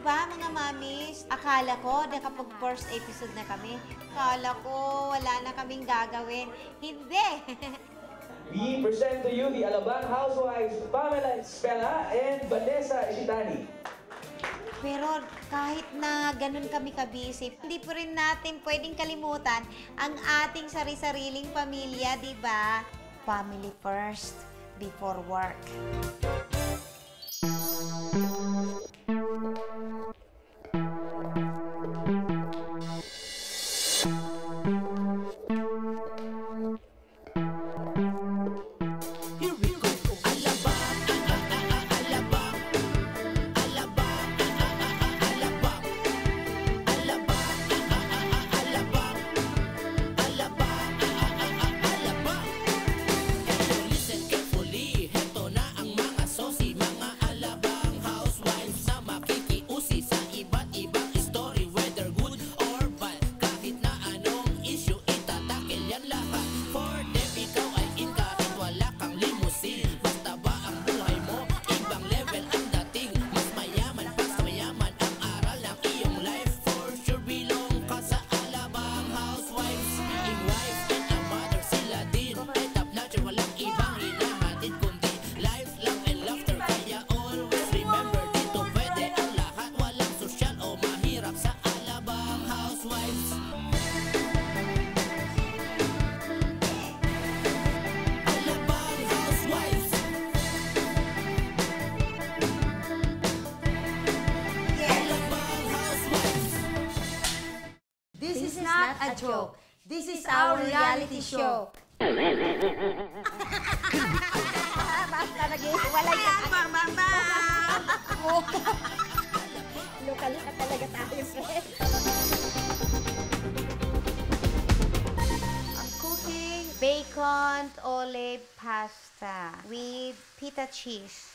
ba, mga mamis? Akala ko, nakapag first episode na kami, akala ko wala na kaming gagawin. Hindi! We present to you the Alabang housewives, Pamela Espela and Vanessa Ishitani. Pero kahit na ganun kami kabisip, hindi po rin natin pwedeng kalimutan ang ating sari-sariling pamilya, di ba? Family first, before work. A joke. This is our reality show. Basta nag-iwalay ka. Bamba! Luka-luka talaga tayo, friend. I'm cooking bacon olive pasta with pita cheese.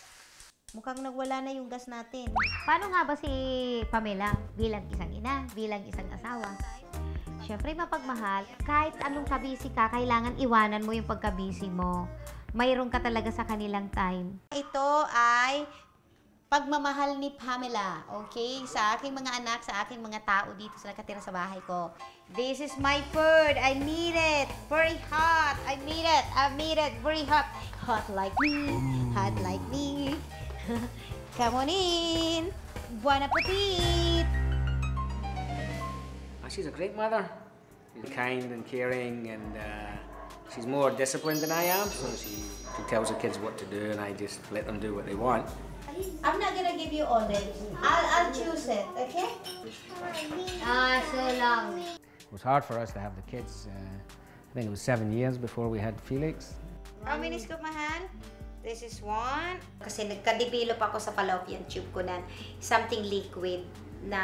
Mukhang nagwala na yung gas natin. Paano nga ba si Pamela bilang isang ina, bilang isang asawa? Siyempre, mapagmahal. Kahit anong kabisi ka, kailangan iwanan mo yung pagkabisi mo. Mayroon ka talaga sa kanilang time. Ito ay pagmamahal ni Pamela, okay? Sa aking mga anak, sa aking mga tao dito sa nakatira sa bahay ko. This is my food. I need it. Very hot. I need it. I need it. Very hot. Hot like me. Hot like me. Come on in. Bon appetit. She's a great mother. She's kind and caring, and she's more disciplined than I am, so she tells the kids what to do, and I just let them do what they want. I'm not gonna give you olives. I'll choose it, okay? So long. It was hard for us to have the kids. I think it was 7 years before we had Felix. How many scoop, mahal? This is one. Kasi nagka-develop ako sa fallopian tube ko na something liquid na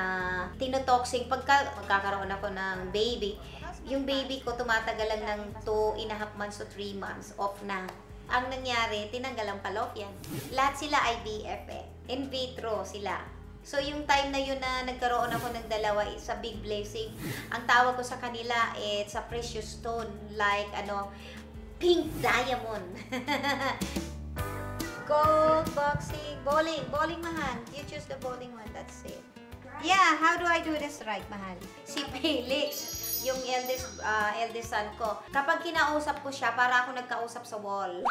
tinotoxing. Magkakaroon ako ng baby, yung baby ko tumatagal lang ng 2.5 months to 3 months, off na. Ang nangyari, tinanggal ang fallopian. Lahat sila IVF eh. In vitro sila. So yung time na yun na nagkaroon ako ng dalawa, it's a big blessing. Ang tawag ko sa kanila, it's a precious stone, like pink diamond. Gold, boxing, bowling. Bowling, mahal. You choose the bowling one, that's it. Yeah, how do I do this right, mahal? Si Felix, yung eldest son ko, kapag kinausap ko siya, para ako nagkausap sa wall.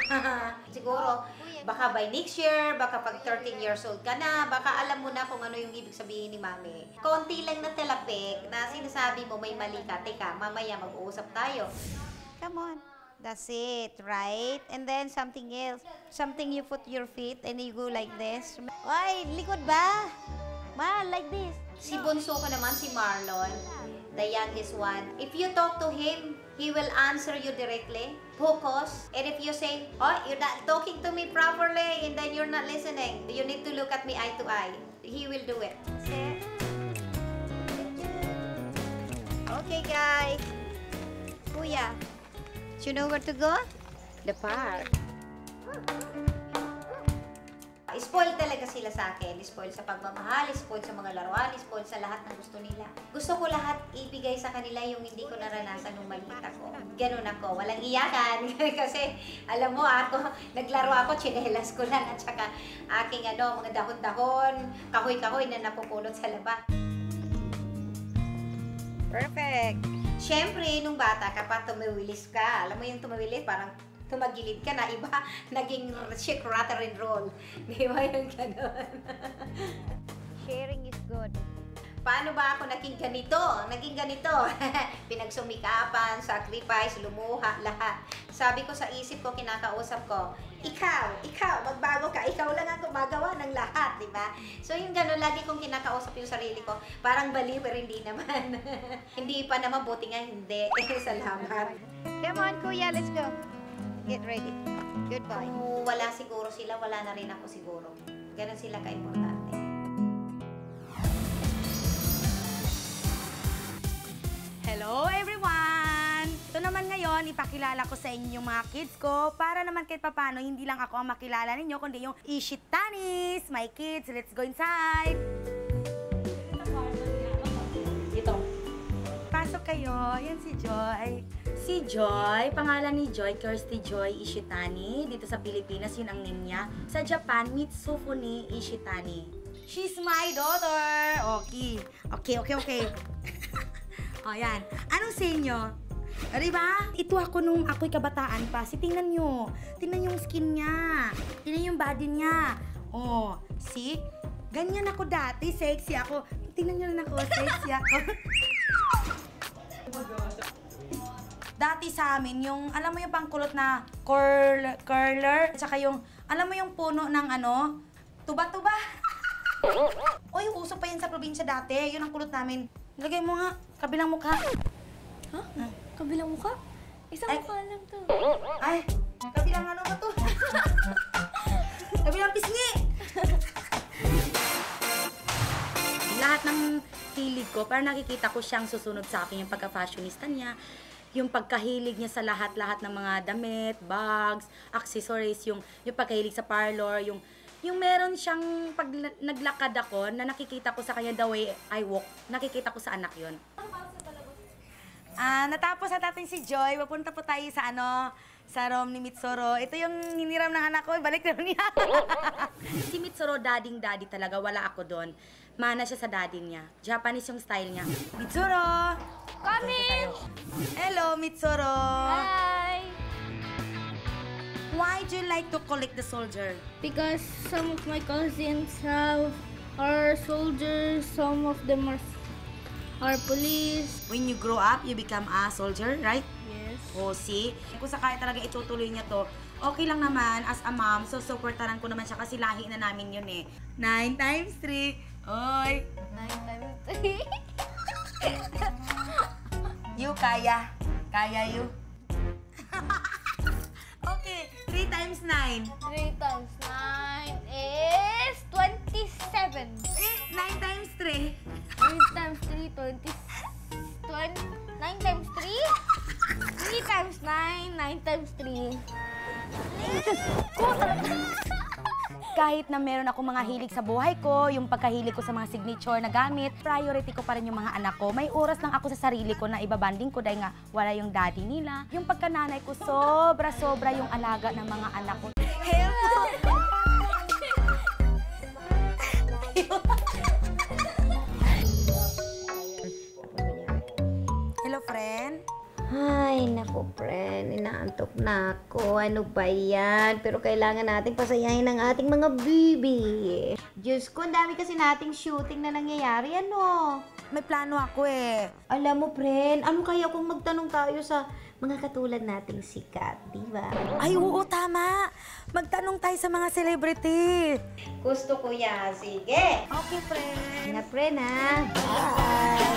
Siguro, baka by next year, baka pag 13 years old ka na, baka alam mo na kung ano yung ibig sabihin ni mami. Konti lang na talapik na sinasabi mo may mali ka, teka, mamaya mag-uusap tayo. Come on. That's it, right? And then something else. Something you put your feet and you go like this. Ay, likod ba? Ma, like this. Si bunso ko naman, si Marlon, the youngest one. If you talk to him, he will answer you directly. Focus. And if you say, oh, you're not talking to me properly, and then you're not listening, you need to look at me eye to eye. He will do it. See? Okay, guys. Kuya, do you know where to go? The park. Spoil talaga sila sa akin. Spoil sa pagmamahal, spoil sa mga laruan, spoil sa lahat ng gusto nila. Gusto ko lahat ibigay sa kanila yung hindi ko naranasan nung maliit ako. Ganun ako, walang iyakan. Kasi, alam mo, ako, naglaro ako, tsinelas ko lang. At saka, aking mga dahon-dahon, kahoy-kahoy na napupulot sa labas. Perfect! Siyempre, nung bata ka pa, tumawilis ka. Alam mo yung tumawilis, parang tumagilid ka na, iba, naging shake, rattle, and roll. Di ba yung gano'n? Sharing is good. Paano ba ako naging ganito? Naging ganito. Pinagsumikapan, sacrifice, lumuha, lahat. Sabi ko sa isip ko, kinakausap ko, ikaw, magbago ka, ikaw lang ang gumagawa ng lahat, di ba? So yung gano'n, lagi kong kinakausap yung sarili ko, parang baliw, pero hindi naman. Hindi pa naman, buti nga hindi. Salamat. Come on, kuya, let's go. Get ready. Goodbye. Kung wala siguro sila, wala na rin ako siguro. Ganon sila ka-importante. Hello everyone! Ito naman ngayon, ipakilala ko sa inyo yung mga kids ko para naman kahit papano, hindi lang ako ang makilala ninyo, kundi yung Ishitanis! My kids, let's go inside! Dito. Pasok kayo. Ayan si Joy. Si Joy, pangalan ni Joy, Kirsty Joy Ishitani. Dito sa Pilipinas, yun ang name niya. Sa Japan, Mitsufuni Ishitani. She's my daughter! Okay. Okay. O, yan. Anong say nyo? O, diba? Ito ako nung ako'y kabataan pa. Tingnan nyo. Tingnan yung skin niya. Tingnan yung body niya. O, see? Ganyan ako dati. Sexy ako. Tingnan nyo lang ako. Sexy ako. Dati sa amin, yung, alam mo yung pangkulot na curler, at saka yung, alam mo yung puno ng tuba-tuba. Oy, uso pa yan sa probinsya dati. Yun ang kulot namin. Lagay mo nga, kabilang mukha. Ha? Kabilang mukha? Isang mukha lang to. Ay, kabilang ano ba to? Kabilang pisngi! Lahat ng hilig ko, parang nakikita ko siyang susunod sa akin, yung pagka-fashionista niya, yung pagkahilig niya sa lahat-lahat ng mga damit, bags, accessories, yung pagkahilig sa parlor, yung meron siyang pag naglakad ako na nakikita ko sa kanya the way I walk, nakikita ko sa anak yun. Natapos na natin si Joy, papunta po tayo sa sa room ni Mitsuro. Ito yung hiniram ng anak ko, balik na niya. Si Mitsuro, daddy talaga, wala ako doon. Mana siya sa daddy niya. Japanese yung style niya. Mitsuro! Come in! Hello, Mitsuro! Hi! Why do you like to collect the soldier? Because some of my cousins are soldiers, some of them are police. When you grow up, you become a soldier, right? Yes. O, see? Kung sakali talaga itutuloy niya to, okay lang naman as a mom, so supportaran ko naman siya kasi lahi na namin yun eh. 9 times 3. Oy! 9 times 3. You, kaya. Kaya, you. Okay, 3 times 9. 3 times 9 is 27. 9 times 3. 9 times 3, 9 times 3? 3 times 9, 9 times 3. Kahit na meron ako mga hilig sa buhay ko, yung pagkahilig ko sa mga signature na gamit, priority ko pa rin yung mga anak ko. May oras lang ako sa sarili ko na ibabanding ko dahil nga wala yung daddy nila. Yung pagkananay ko, sobra-sobra yung alaga ng mga anak ko. Hello, friend. Ay, naku, friend. Inaantok na ako. Ano ba yan? Pero kailangan nating pasayahin ang ating mga bibi. Diyos ko, ang dami kasi nating shooting na nangyayari. Ano? May plano ako eh. Alam mo, friend, ano kaya kung magtanong tayo sa mga katulad nating sikat, di ba? Ay, oo, tama. Magtanong tayo sa mga celebrity. Gusto ko yan. Sige. Okay, friend. Ingat, friend, ha? Bye.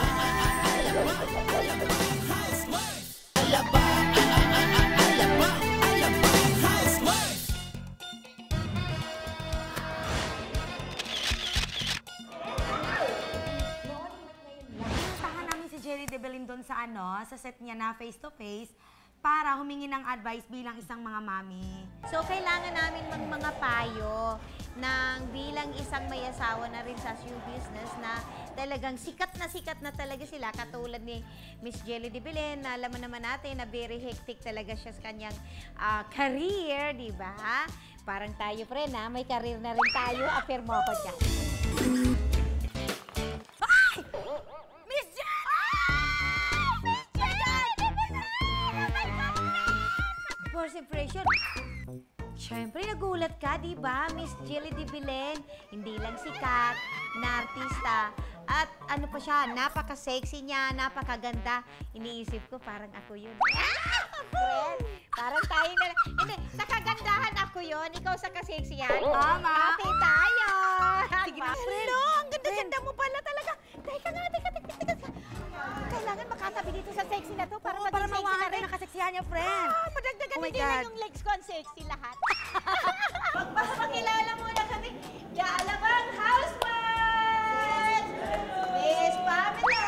Pinuntahan namin si Jerry De Belin doon sa sa set niya na face to face. para humingi ng advice bilang isang mga mami. So, kailangan namin mga payo ng bilang isang may asawa na rin sa show business na talagang sikat na talaga sila. Katulad ni Miss Jelly de Belen, na alam naman natin na very hectic talaga siya sa kanyang career, di ba? Parang tayo, friend, ha? May career na rin tayo. Affirm mo ako dyan. Miss Jen! First impression, syempre nagulat ka, di ba, Miss Jelly de Belen? Hindi lang sikat na artista. At ano pa siya, napaka-sexy niya, napakaganda. Iniisip ko, parang ako yun. Friend, parang tayo na. Hindi, sa kagandahan ako yun, ikaw sa kaseksihan. Tama. Ate tayo. Sige na, friend. Hello, ang ganda-ganda mo pala talaga. Teka nga, teka. Kailangan makatabi dito sa sexy na to para Oo, maging para sexy na mawakan rin. ng kaseksihan niya, friend. Madagdagan Oh my hindi na God. yung legs ko, ang sexy lahat. Magpapakilala muna kami. Yaalabang housewife! Miss Pamela!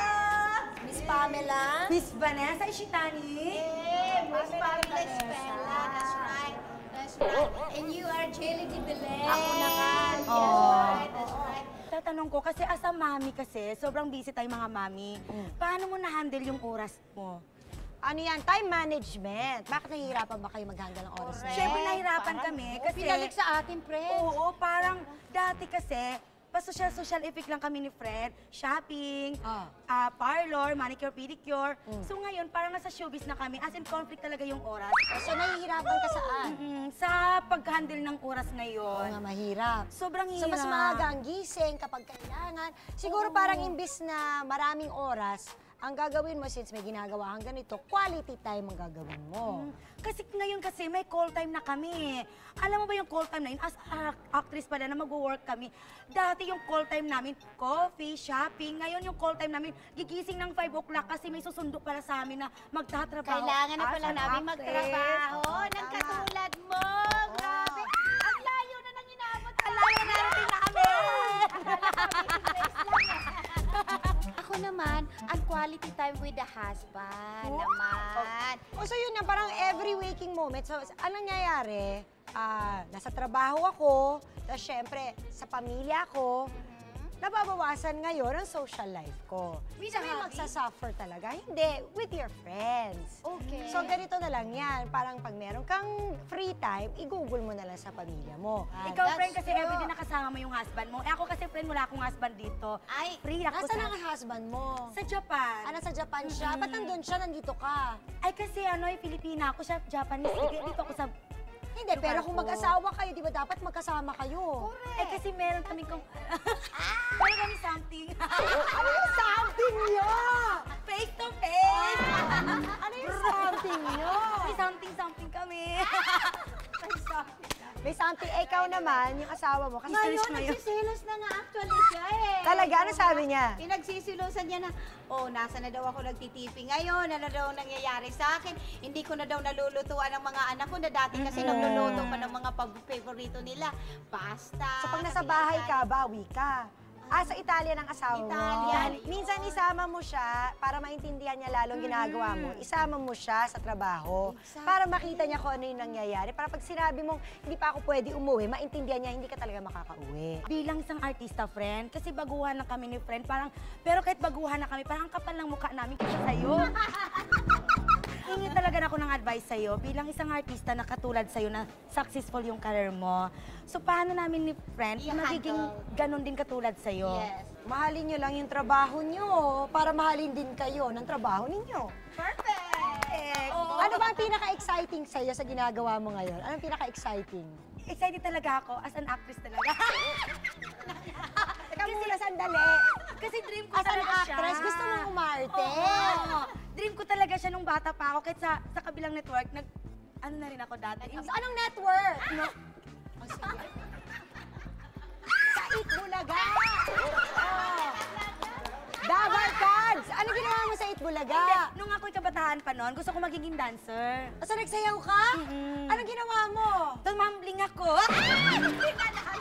Miss Pamela. Miss Vanessa Ishitani. Miss Pamela Espela. That's right. That's right. And you are Jelly de Belen. Ako naman. That's Oh. right. That's right. Tatanong ko, kasi as a mami kasi, sobrang busy tayo mga mami. Paano mo na-handle yung oras mo? Ano yan? Time management. Bakit nahihirapan ba kayo mag-handle ng oras na yan? Siyempre, nahirapan kami kasi... Pinalik sa atin, friend. Oo, parang dati kasi, pa-social effect lang kami ni Fred. Shopping, parlor, manicure, pedicure. So ngayon, parang nasa showbiz na kami. As in, conflict talaga yung oras. So, nahihirapan ka saan? Sa pag-handle ng oras Oo ngayon. nga, mahirap. Sobrang hirap. So, mas maaga ang gising kapag kailangan. Siguro parang imbis na maraming oras, ang gagawin mo, since may ginagawa kang ganito, quality time ang gagawin mo. Kasi ngayon kasi may call time na kami. Alam mo ba yung call time na yun? As actress pala na mag-work kami. Dati yung call time namin, coffee, shopping. Ngayon yung call time namin, gigising ng 5 o'clock kasi may susundo para sa amin na magtatrabaho. Kailangan na as pala an namin actress. magtrabaho ng katulad mo. Grabe. Ang layo na nang inabot. Ang layo na narating namin. Ako naman, ang quality time with the husband naman. O, so yun na, parang every waking moment. So, anong nangyayari? Nasa trabaho ako, tapos syempre, sa pamilya ko, nababawasan ngayon ang social life ko. Minsan may magsasuffer talaga. Hindi, with your friends. Okay. So, ganito na lang yan. Parang pag meron kang free time, i-google mo na lang sa pamilya mo. Ikaw, That's friend, kasi true. everyday nakasama mo yung husband mo. Eh, ako kasi, friend, wala akong husband dito. Ay, Free ako Nasaan ang husband mo? sa Japan. Nasa Japan siya? Ba't nandun siya? Nandito ka? Ay, kasi ano, Pilipina ako siya, Japanese. Dito ako sa... Hindi, pero kung Lugar ko. mag-asawa kayo, di ba dapat magkasama kayo? Eh, kasi meron kami kung... meron kami something. Ano yung something nyo? Face to face! Ano yung something nyo? May something kami. May something, eh, ikaw naman, yung asawa mo. Kasi ngayon, ngayon. nagsisilos na nga actually siya eh. Talaga, ano sabi niya? Pinagsisilusan niya na, oh, nasa na daw ako nagtitipi ngayon, ano daw nangyayari sa akin, hindi ko na daw nalulutuan ng mga anak ko na dati kasi nagluluto pa ng mga pag-favorito nila. Pasta. So pag nasa bahay ka, bawi ka. Sa Italia ng asawa mo. Italian. Minsan isama mo siya para maintindihan niya lalong ginagawa mo. Isama mo siya sa trabaho para makita niya kung ano yung nangyayari. Para pag sinabi mong hindi pa ako pwede umuwi, maintindihan niya hindi ka talaga makakauwi. Bilang isang artista, friend, kasi baguhan na kami ni friend, parang, pero kahit baguhan na kami, parang ang kapal ng mukha namin kasi sa'yo. Hingi talaga ako ng advice sa'yo, bilang isang artista na katulad sa'yo na successful yung career mo. So, paano namin ni friend na magiging ganun din katulad sa'yo? Yes. Mahalin niyo lang yung trabaho niyo para mahalin din kayo ng trabaho ninyo. Perfect! Ano ba ang pinaka-exciting sa'yo sa ginagawa mo ngayon? Anong pinaka-exciting? Excited talaga ako as an actress talaga. Teka muna, sandali. Kasi dream ko As an talaga siya. actress, gusto mong umarte? Oo. Dream ko talaga siya nung bata pa ako. Kahit sa kabilang network, ano na rin ako dati. So, anong network? Sa Itbulaga! Dabar Cards! Ano ginawa mo sa Itbulaga? Nung ako'y kabataan pa noon, gusto ko magiging dancer. So, nagsayaw ka? Anong ginawa mo? Tumambling ako.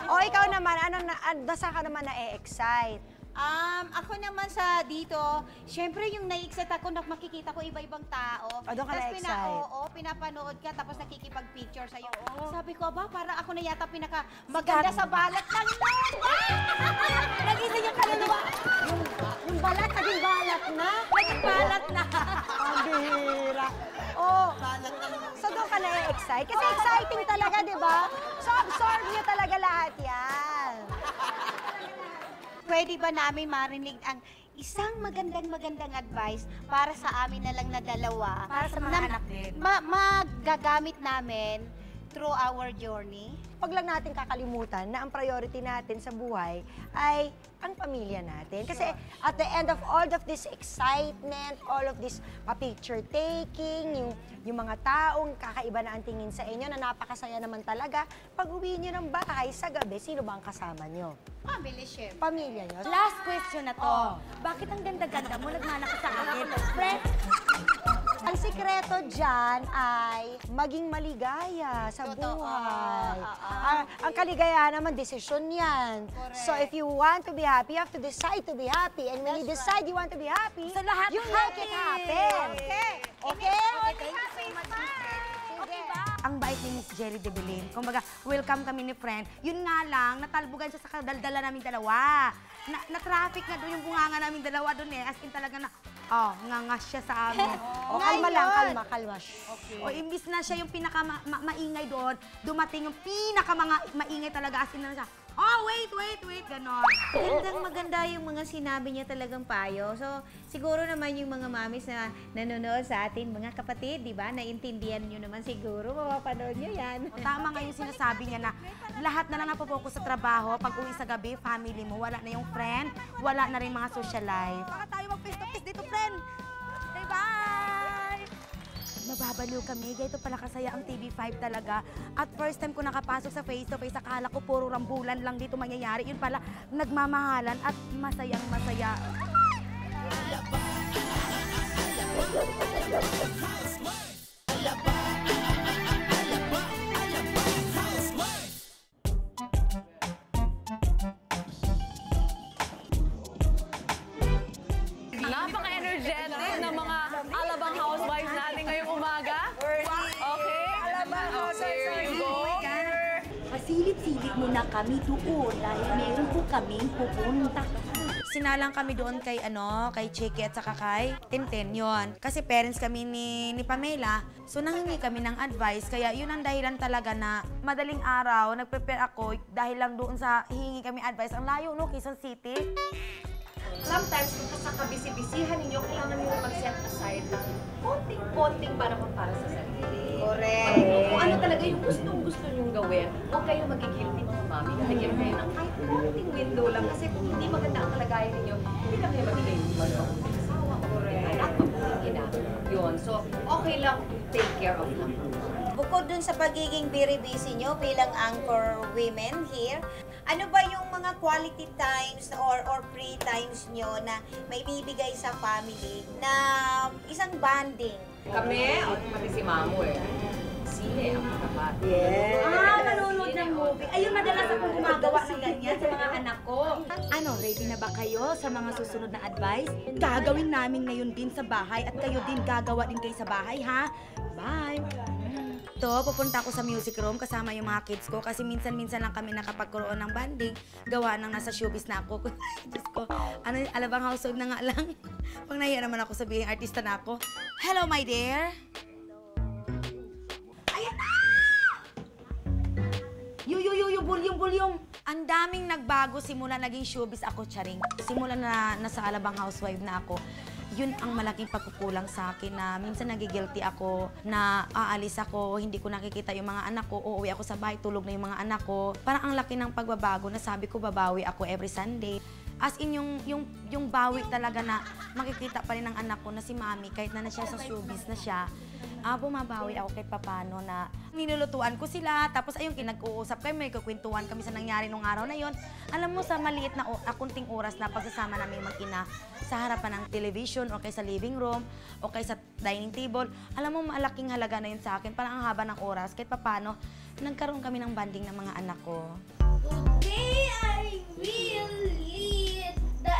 O, ikaw naman, saan ka naman na-excite? Ako naman sa dito, syempre yung na-excite ako na makikita ko iba-ibang tao. Doon ka Tas na-excite? Oo, pinapanood ka tapos nakikipag-picture sa'yo. Sabi ko, ba, parang ako na yata maganda sa balat ng Nagising yung kaluluwa. Yung balat, naging balat na. Naging balat na. Ang bihira. Oh, so doon ka na-excite. Kasi exciting talaga, di ba? So absorb nyo talaga lahat yan. Pwede ba namin marinig ang isang magandang advice para sa amin na lang na dalawa? Para sa mga anak din. Magagamit namin through our journey? Pag lang natin kakalimutan na ang priority natin sa buhay ay ang pamilya natin. Kasi at the end of all of this excitement, all of this picture taking, yung mga taong kakaiba na ang tingin sa inyo na napakasaya naman talaga, pag uwi nyo ng bahay sa gabi, sino ba ang kasama nyo? Family share. Pamilya nyo. Last question na to. Bakit ang ganda-ganda mo nagmanak sa akin? Friend, Ang sikreto dyan ay maging maligaya sa Totoo. buhay. Ang kaligayahan naman, desisyon yan. Correct. So if you want to be happy, you have to decide to be happy. And when you decide you want to be happy, so lahat you make it happen. Okay. Okay? Thank you so much, Miss Jen. Okay ba? Ang bait ni Miss Jelly de Belin. Kumbaga, welcome kami ni friend. Yun nga lang, natalbugan siya sa kadaldala namin dalawa. Na-traffic nga doon yung bunganga namin dalawa doon eh. As in talaga na, ngangas siya sa amin. O, kalma lang, kalma. Okay. O imbis na siya yung pinaka-maingay doon, dumating yung maingay talaga. As in na siya, wait, ganon. Maganda yung mga sinabi niya talagang payo. So, siguro naman yung mga mamis na nanonood sa atin, mga kapatid, di ba? Naintindihan nyo naman siguro, mapapanood nyo yan. Tama nga yung sinasabi niya na lahat na lang napopokus sa trabaho, pag uwi sa gabi, family mo, wala na yung friend, wala na rin mga social life. Baka tayo mag-face-to-face dito, friend. Okay, bye! Mababaliw kami, ganito pala kasaya ang TV5 talaga. At first time ko nakapasok sa face-to-face, akala ko puro rambulan lang dito mangyayari. Yun pala, nagmamahalan at masayang masaya. Napaka-energetic ng mga Alabang housewives natin ngayong umaga. Okay? Alabang housewives, here you go. Pasilip-silip muna kami doon dahil meron po kaming pupunta. Sinalang kami doon kay Chiki at saka kay Tintin yon. Kasi parents kami ni Pamela, so nanghingi kami ng advice. Kaya yun ang dahilan talaga na madaling araw, nag-prepare ako dahil lang doon sa hingi kami advice. Ang layo, no? Quezon City. Sometimes, kung sa kabisi-bisihan ninyo, kailangan nyo mag-set aside ng konting-konting para sa sarili. Correct. Kung ano talaga yung gusto nyong gawin, huwag kayong magigilty mga mami. Nagigil kayo ng kahit konting window lang. Kasi kung hindi maganda ang kalagayan ninyo, hindi lang kayo magiging mabuting asawa, mabuting anak, mabuting ina. Yun. So, okay lang to take care of them. Bukod dun sa pagiging very busy nyo bilang anchor women here, ano ba yung mga quality times or free times nyo na may bibigay sa family na isang bonding? Kami, pati si Mamu sine ang kapat. Nanonood ng movie. Ayun, madalas akong gumagawa ng ganyan sa mga anak ko. Ready na ba kayo sa mga susunod na advice? Gagawin namin ngayon din sa bahay at kayo din gagawa din kayo sa bahay, ha? Bye! Pupunta ako sa music room kasama yung mga kids ko kasi minsan-minsan lang kami nakapagkaroon ng banding. Gawa nang nasa showbiz na ako. Diyos ko, Alabang household na nga lang. Pag nahiya naman ako sabihin, artista na ako. Hello, my dear! Ayan na! Bulyong. Ang daming nagbago simula naging showbiz ako, charing. Simula na nasa Alabang housewife na ako. Yun ang malaking pagkukulang sa akin na minsan nagigilty ako na aalis ako, hindi ko nakikita yung mga anak ko, uuwi ako sa bahay, tulog na yung mga anak ko. Parang ang laki ng pagbabago na sabi ko babawi ako every Sunday. As in yung bawi talaga na makikita pa rin ng anak ko na si Mami, kahit na siya sa showbiz na siya, bumabawi ako kahit papano na ninulutuan ko sila. Tapos ayun, kinag-uusap kami, may kukwentuhan kami sa nangyari nung araw na yon. Alam mo, sa maliit na kunting oras na pagsasama namin mag-ina sa harapan ng television o kay sa living room o kay sa dining table, alam mo, malaking halaga na yun sa akin. Parang ang haba ng oras, kahit papano, nagkaroon kami ng banding ng mga anak ko. Today I will eat the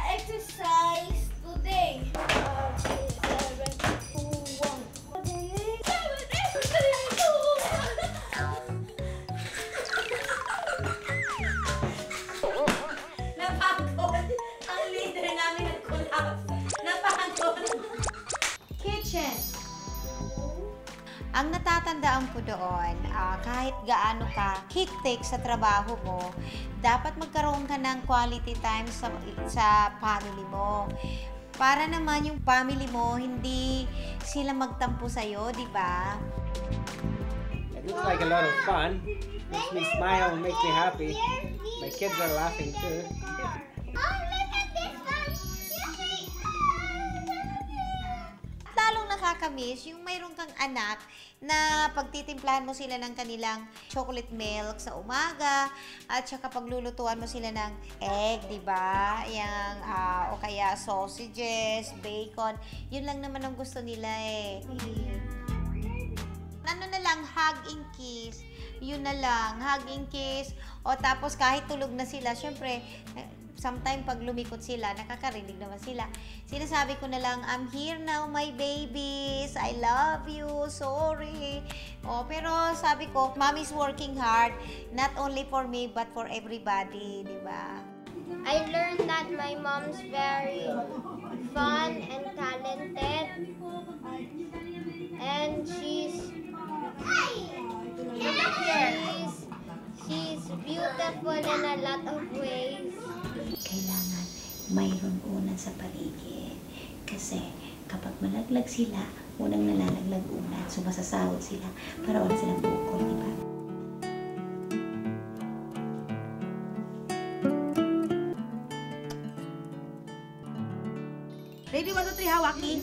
natatandaan ko doon, kahit gaano ka hectic sa trabaho mo, dapat magkaroon ka ng quality time sa family mo. Para naman yung family mo, hindi sila magtampo sa'yo, di ba? It looks like a lot of fun. Makes me smile, makes me happy. My kids are laughing too. Lalong nakakamiss yung mayroon kang anak na pagtitimplahan mo sila ng kanilang chocolate milk sa umaga at saka paglulutuan mo sila ng egg, di ba? Yang, o kaya sausages, bacon. Yun lang naman ang gusto nila eh. Ano na lang, hug and kiss. Yun na lang, hug and kiss. O tapos kahit tulog na sila, syempre, sometimes pag lumikot sila, nakakarinig naman sila. Sinasabi ko na lang, I'm here now, my babies. I love you. Sorry. O, pero sabi ko, Mommy's working hard. Not only for me, but for everybody. Di ba? I learned that my mom's very fun and talented. And she's beautiful in a lot of ways. Kailangan mayroon unan sa paligid. Kasi kapag malaglag sila, unang nalalaglag unan. So masasahod sila para wala silang bukol, di ba? Ready, 1, 2, 3, hawaki.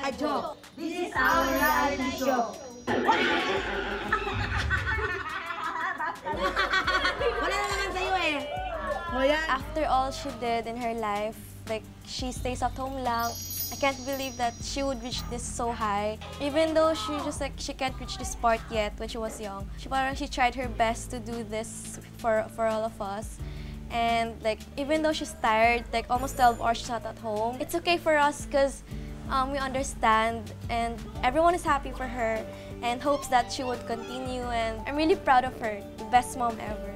A joke. This is our reality show. Wala na naman sa'yo eh. After all she did in her life, like she stays at home lang. I can't believe that she would reach this so high. Even though she can't reach this part yet when she was young. She tried her best to do this for all of us. And like even though she's tired, like almost 12 hours she's not at home, it's okay for us because we understand and everyone is happy for her and hopes that she would continue, and I'm really proud of her, the best mom ever.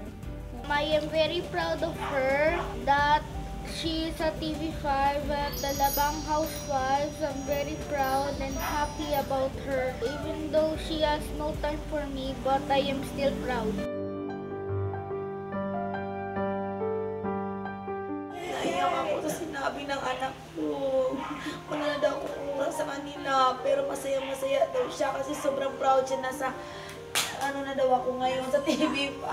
I am very proud of her that she is a TV5 at the Labang Housewives. I'm very proud and happy about her. Even though she has no time for me, but I am still proud. Naiyak ako sa sinabi ng anak ko. Wala na daw akong oras sa kanila, pero masaya-masaya daw siya kasi sobrang proud siya na sa ano na daw ako ngayon sa TV5.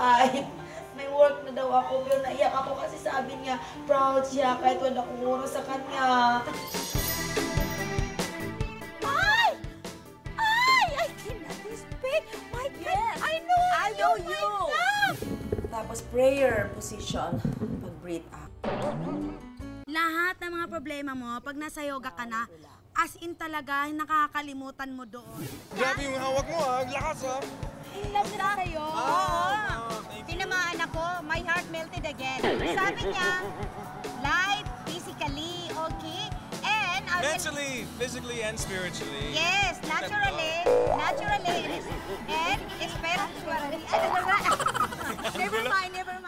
May work na daw ako, pero naiyak ako kasi sabi niya, proud siya kahit wala akong oras sa kanya. Ay! I cannot speak! My God! I know you! Tapos prayer position, pag-breathe up. Lahat ng mga problema mo, pag nasa yoga ka na, as in talaga, nakakalimutan mo doon. Grabe yung hawak mo ha, lakas ha. In love na sa'yo. Oo. Tinamaan ako, my heart melted again. Sabi niya, life, physically, okay? And Mentally, physically, and spiritually. yes, naturally, and spiritually. Never mind.